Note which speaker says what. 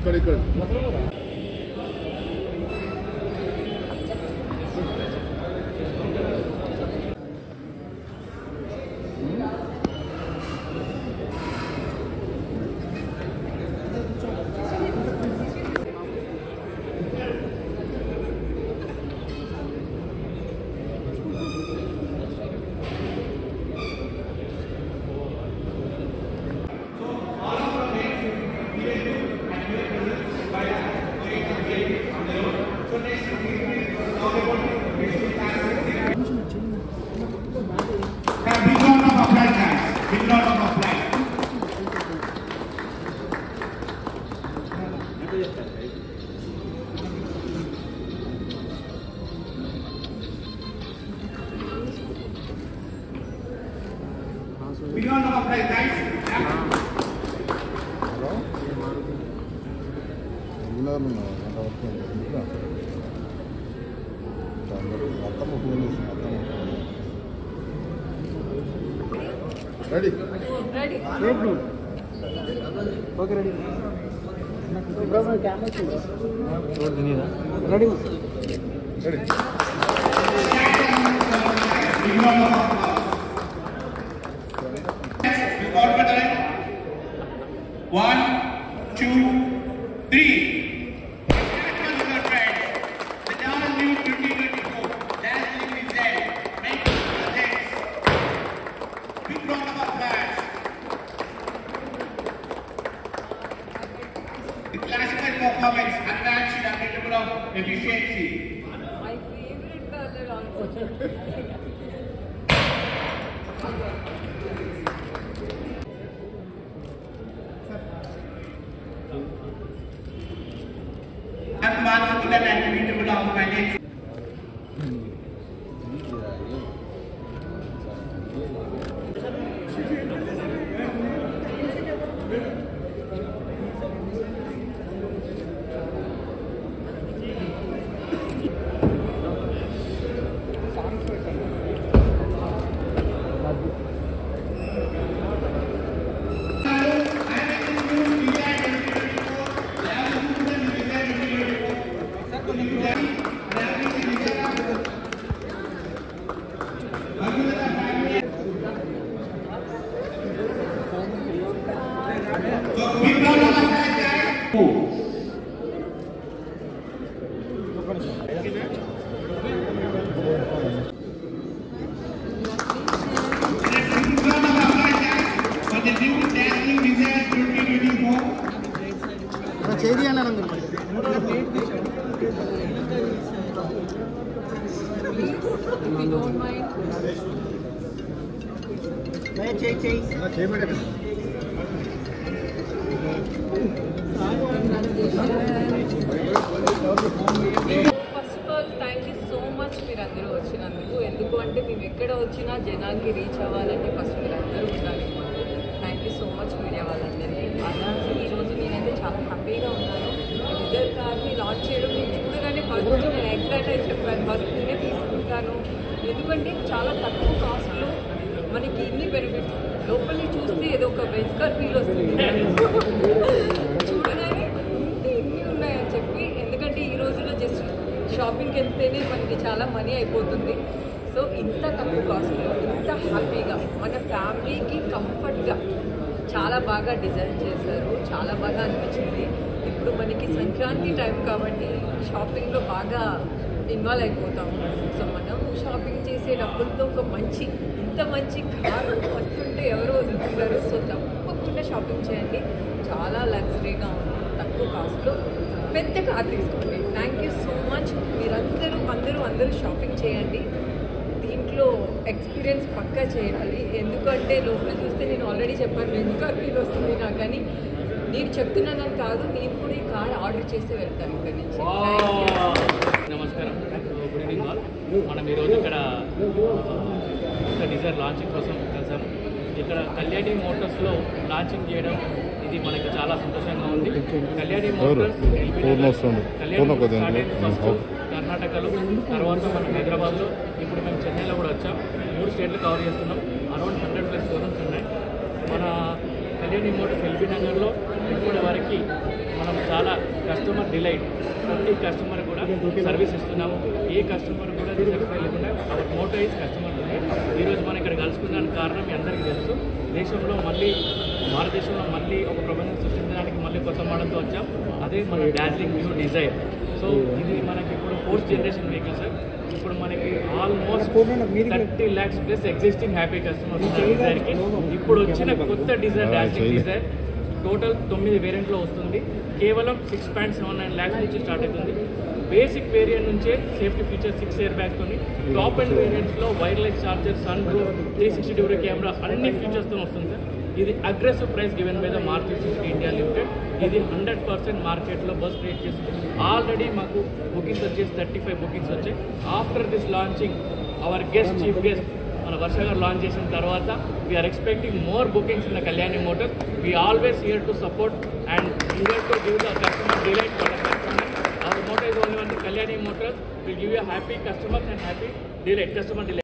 Speaker 1: Ready?
Speaker 2: Ready.
Speaker 1: Okay, ready.
Speaker 2: Ready.
Speaker 1: Ready.
Speaker 3: One, two, three. The down and new 2024 dazzling result. Make projects. Big round of applause. The classical performance advanced in available of efficiency.
Speaker 2: My favorite color also.
Speaker 3: Unmatchable and unbeatable of management.
Speaker 2: Don't mind. First of all, thank you so much మీరందరూ వచ్చినందుకు. ఎందుకు అంటే మేము ఎక్కడ వచ్చినా జనానికి reach అవ్వాలంటే first మీరందరూ ఉండాలి. Thank you so much media వాళ్ళందరికీ. అలాగే ఈరోజు నేనైతే చాలా హ్యాపీగా ఉన్నాను. డిజైర్ కార్ని లాంచ్ చేయడం నేను చూడగానే ఫస్ట్ నేను ఎగ్జైట్ అయి చెప్పాను, ఫస్ట్ నేనే తీసుకుంటాను. ఎందుకంటే చాలా తక్కువ కాస్ట్లో మనకి ఇన్ని బెనిఫిట్స్, లోపలిని చూస్తే ఏదో ఒక వెంచర్ ఫీల్ వస్తుంది చూడగానే ఇన్ని ఉన్నాయని చెప్పి. ఎందుకంటే ఈ రోజుల్లో జస్ట్ షాపింగ్కి వెళ్తేనే మనకి చాలా మనీ అయిపోతుంది. సో ఇంత తక్కువ కాస్ట్లో ఇంత హ్యాపీగా మన ఫ్యామిలీకి కంఫర్ట్గా చాలా బాగా డిజైన్ చేశారు. చాలా బాగా అనిపించింది. ఇప్పుడు మనకి సంక్రాంతి టైం కాబట్టి షాపింగ్లో బాగా ఇన్వాల్వ్ అయిపోతాము. సో మనం షాపింగ్ చేసే డబ్బులతో ఒక ఇంత మంచి కార్ వస్తుంటే ఎవరు వదులుతున్నారు. సో తప్పకుండా షాపింగ్ చేయండి. చాలా లగ్జరీగా ఉంది, తక్కువ కాస్ట్లో పెద్ద కార్ తీసుకోండి. Thank you so much. అందరూ షాపింగ్ చేయండి. దీంట్లో ఎక్స్పీరియన్స్ పక్కా చేయాలి. ఎందుకంటే లోపల చూస్తే నేను ఆల్రెడీ చెప్పాను ఇంకా ఫీల్ వస్తుంది నాకు. కానీ నేను చెప్తున్నానని కాదు, నేను కూడా ఈ కార్ ఆర్డర్ చేసి వెళ్తాను ఇక్కడి నుంచి.
Speaker 4: నమస్కారం, గుడ్ ఈవినింగ్ ఆల్. మనం ఈరోజు ఇక్కడ డిజైర్ లాంచింగ్ కోసం కలిసాము. ఇక్కడ కళ్యాణి మోటార్స్లో లాంచింగ్ చేయడం ఇది మనకి చాలా సంతోషంగా ఉంది. కళ్యాణి మోటార్స్ కర్ణాటకలో, తర్వాత మనం హైదరాబాద్లో, ఇప్పుడు మేము చెన్నైలో కూడా వచ్చాం. 3 స్టేట్లు కవర్ చేస్తున్నాం. అరౌండ్ 100+ షోరూమ్స్ ఉన్నాయి. మన కళ్యాణి మోటార్స్ ఎల్బీ నగర్లో ఇప్పటి వరకు మనం చాలా కస్టమర్ డిలైట్ ప్రతి కస్టమర్ కూడా సర్వీస్ ఇస్తున్నాము. ఏ కస్టమర్ కూడా డిసెక్ట్ లేకుండా our motto is customer delight. ఈరోజు మనం ఇక్కడ కలుసుకున్నానికి కారణం మీ అందరికీ తెలుసు. దేశంలో మళ్ళీ భారతదేశంలో మళ్ళీ ఒక ప్రపంచం సృష్టించడానికి మళ్ళీ కొత్త మోడల్తో వచ్చాం. అదే మన డార్జిలింగ్ న్యూ డిజైర్. సో ఇది మనకి ఇప్పుడు 4th జనరేషన్ వెహికల్ సార్. ఇప్పుడు మనకి almost 30 lakhs plus existing happy customers డిజైర్కి. ఇప్పుడు వచ్చిన కొత్త డిజైర్ డార్జిలింగ్ డిజైర్ టోటల్ 9 వేరియంట్లో వస్తుంది. కేవలం 6.79 lakhs నుంచి స్టార్ట్ అవుతుంది. బేసిక్ వేరియంట్ నుంచే సేఫ్టీ ఫీచర్ 6 ఎయిర్ బ్యాగ్తో, టాప్ అండ్ వేరియంట్స్లో wireless charger, sun roof, 360 degree camera అన్ని ఫీచర్స్తో వస్తుంది సార్. ఇది aggressive price given by the Maruti Suzuki India limited. ఇది 100% మార్కెట్లో బస్ క్రియేట్ చేస్తుంది. ఆల్రెడీ మాకు బుకింగ్స్ వచ్చేసి 35 బుకింగ్స్ వచ్చాయి. After this launching our guest chief guest మన వర్ష గారు లాంచ్ చేసిన తర్వాత we are expecting more bookings in the Kalyani Motors. We always here to support and here to give the customer delight for the customer. Our motto is only one. Kalyani Motors will give you a happy customers and happy delight, customer delight.